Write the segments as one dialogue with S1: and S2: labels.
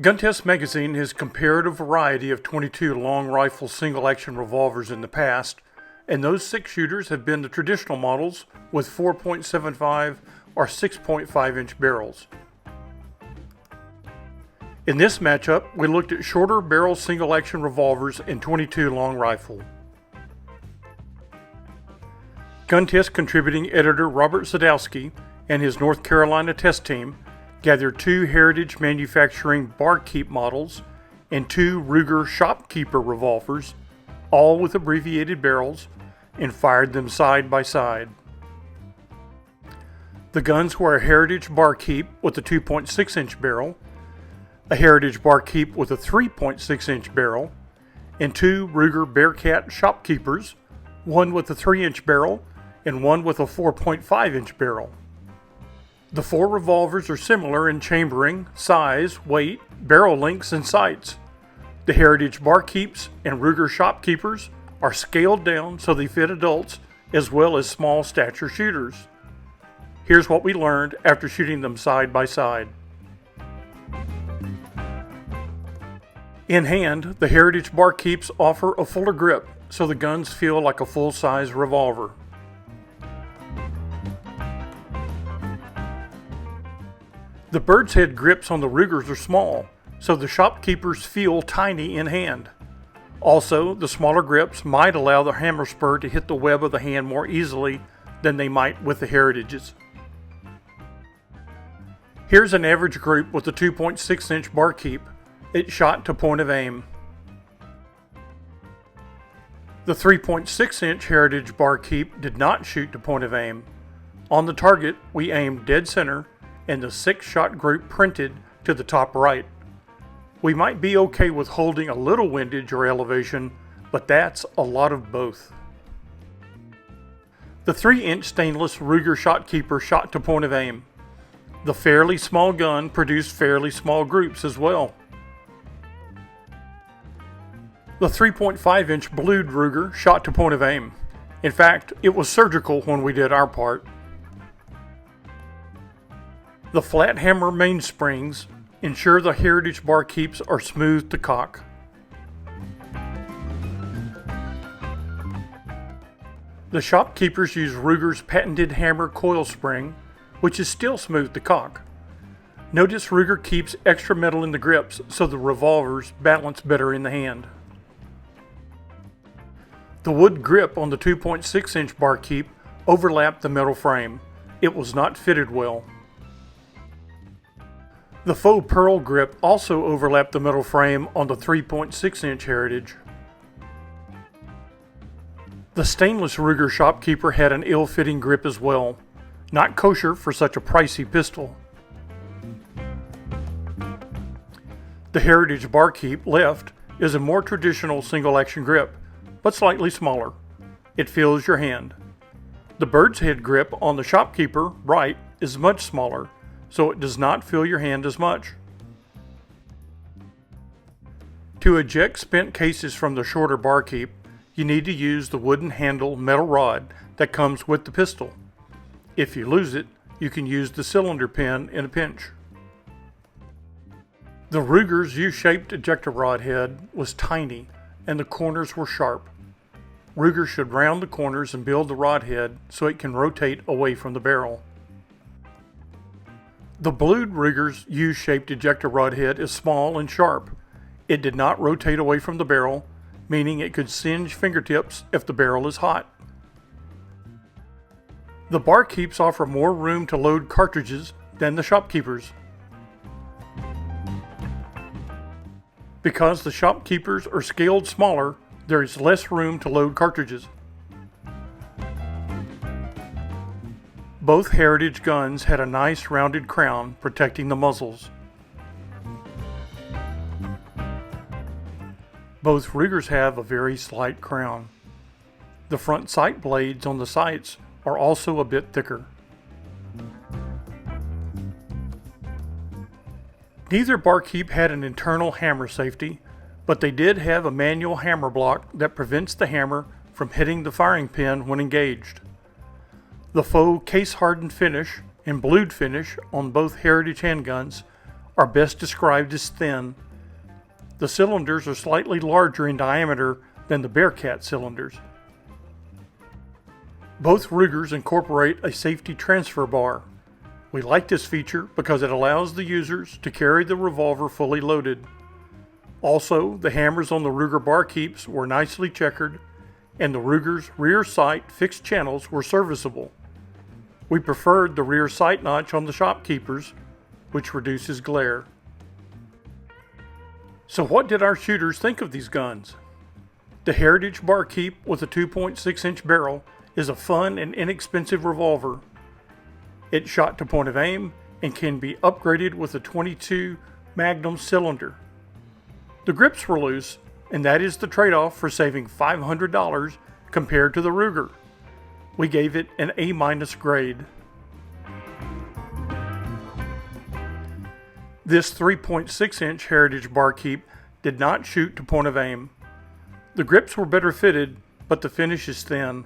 S1: Gun Test Magazine has compared a variety of .22 long rifle single-action revolvers in the past, and those 6-shooters have been the traditional models with 4.75 or 6.5-inch barrels. In this matchup, we looked at shorter barrel single-action revolvers in .22 long rifle. Gun Test contributing editor Robert Sadowski and his North Carolina test team gathered 2 Heritage Manufacturing Barkeep models and 2 Ruger Shopkeeper revolvers, all with abbreviated barrels, and fired them side by side. The guns were a Heritage Barkeep with a 2.6-inch barrel, a Heritage Barkeep with a 3.6-inch barrel, and 2 Ruger Bearcat Shopkeepers, one with a 3-inch barrel and one with a 4.5-inch barrel. The 4 revolvers are similar in chambering, size, weight, barrel lengths, and sights. The Heritage Barkeeps and Ruger Shopkeepers are scaled down so they fit adults as well as small stature shooters. Here's what we learned after shooting them side by side. In hand, the Heritage Barkeeps offer a fuller grip so the guns feel like a full-size revolver. The bird's head grips on the Rugers are small, so the Shopkeepers feel tiny in hand. Also, the smaller grips might allow the hammer spur to hit the web of the hand more easily than they might with the Heritages. Here's an average group with a 2.6-inch Barkeep. It shot to point of aim. The 3.6-inch Heritage Barkeep did not shoot to point of aim. On the target, we aimed dead center, and the 6-shot group printed to the top right. We might be okay with holding a little windage or elevation, but that's a lot of both. The 3-inch stainless Ruger Shopkeeper shot to point of aim. The fairly small gun produced fairly small groups as well. The 3.5-inch blued Ruger shot to point of aim. In fact, it was surgical when we did our part. The flat hammer mainsprings ensure the Heritage Barkeeps are smooth to cock. The Shopkeepers use Ruger's patented hammer coil spring, which is still smooth to cock. Notice Ruger keeps extra metal in the grips so the revolvers balance better in the hand. The wood grip on the 2.6-inch Barkeep overlapped the metal frame. It was not fitted well. The faux pearl grip also overlapped the metal frame on the 3.6-inch Heritage. The stainless Ruger Shopkeeper had an ill-fitting grip as well. Not kosher for such a pricey pistol. The Heritage Barkeep left is a more traditional single-action grip, but slightly smaller. It fills your hand. The bird's head grip on the Shopkeeper right is much smaller, so it does not fill your hand as much. To eject spent cases from the shorter Barkeep, you need to use the wooden handle metal rod that comes with the pistol. If you lose it, you can use the cylinder pin in a pinch. The Ruger's U-shaped ejector rod head was tiny and the corners were sharp. Ruger should round the corners and build the rod head so it can rotate away from the barrel. The blued Ruger's U-shaped ejector rod head is small and sharp. It did not rotate away from the barrel, meaning it could singe fingertips if the barrel is hot. The Barkeeps offer more room to load cartridges than the Shopkeepers. Because the Shopkeepers are scaled smaller, there is less room to load cartridges. Both Heritage guns had a nice rounded crown protecting the muzzles. Both Rugers have a very slight crown. The front sight blades on the sights are also a bit thicker. Neither Barkeep had an internal hammer safety, but they did have a manual hammer block that prevents the hammer from hitting the firing pin when engaged. The faux case-hardened finish and blued finish on both Heritage handguns are best described as thin. The cylinders are slightly larger in diameter than the Bearcat cylinders. Both Rugers incorporate a safety transfer bar. We like this feature because it allows the users to carry the revolver fully loaded. Also, the hammers on the Ruger Barkeeps were nicely checkered, and the Ruger's rear sight fixed channels were serviceable. We preferred the rear sight notch on the Shopkeepers, which reduces glare. So what did our shooters think of these guns? The Heritage Barkeep with a 2.6-inch barrel is a fun and inexpensive revolver. It shot to point of aim and can be upgraded with a 22 Magnum cylinder. The grips were loose, and that is the trade-off for saving $500 compared to the Ruger. We gave it an A- grade. This 3.6-inch Heritage Barkeep did not shoot to point of aim. The grips were better fitted, but the finish is thin.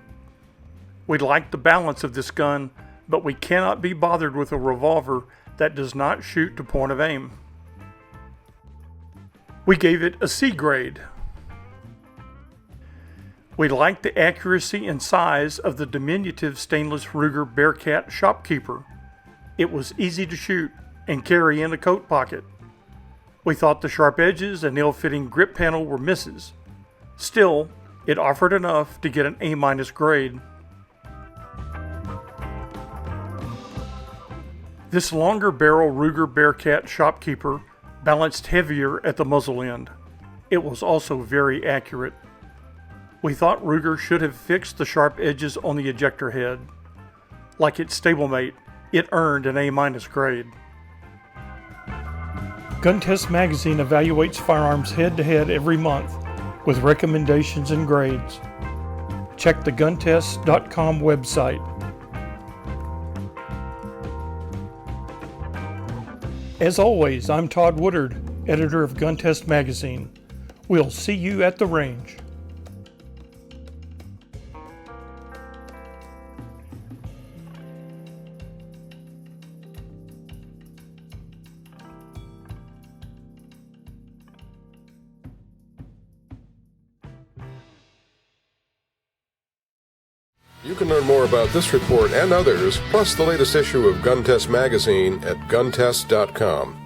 S1: We like the balance of this gun, but we cannot be bothered with a revolver that does not shoot to point of aim. We gave it a C grade. We like the accuracy and size of the diminutive stainless Ruger Bearcat Shopkeeper. It was easy to shoot and carry in a coat pocket. We thought the sharp edges and ill-fitting grip panel were misses. Still, it offered enough to get an A- grade. This longer barrel Ruger Bearcat Shopkeeper balanced heavier at the muzzle end. It was also very accurate. We thought Ruger should have fixed the sharp edges on the ejector head. Like its stablemate, it earned an A- grade. Gun Test Magazine evaluates firearms head-to-head every month with recommendations and grades. Check the guntest.com website. As always, I'm Todd Woodard, editor of Gun Test Magazine. We'll see you at the range.
S2: You can learn more about this report and others, plus the latest issue of Gun Test Magazine at guntest.com.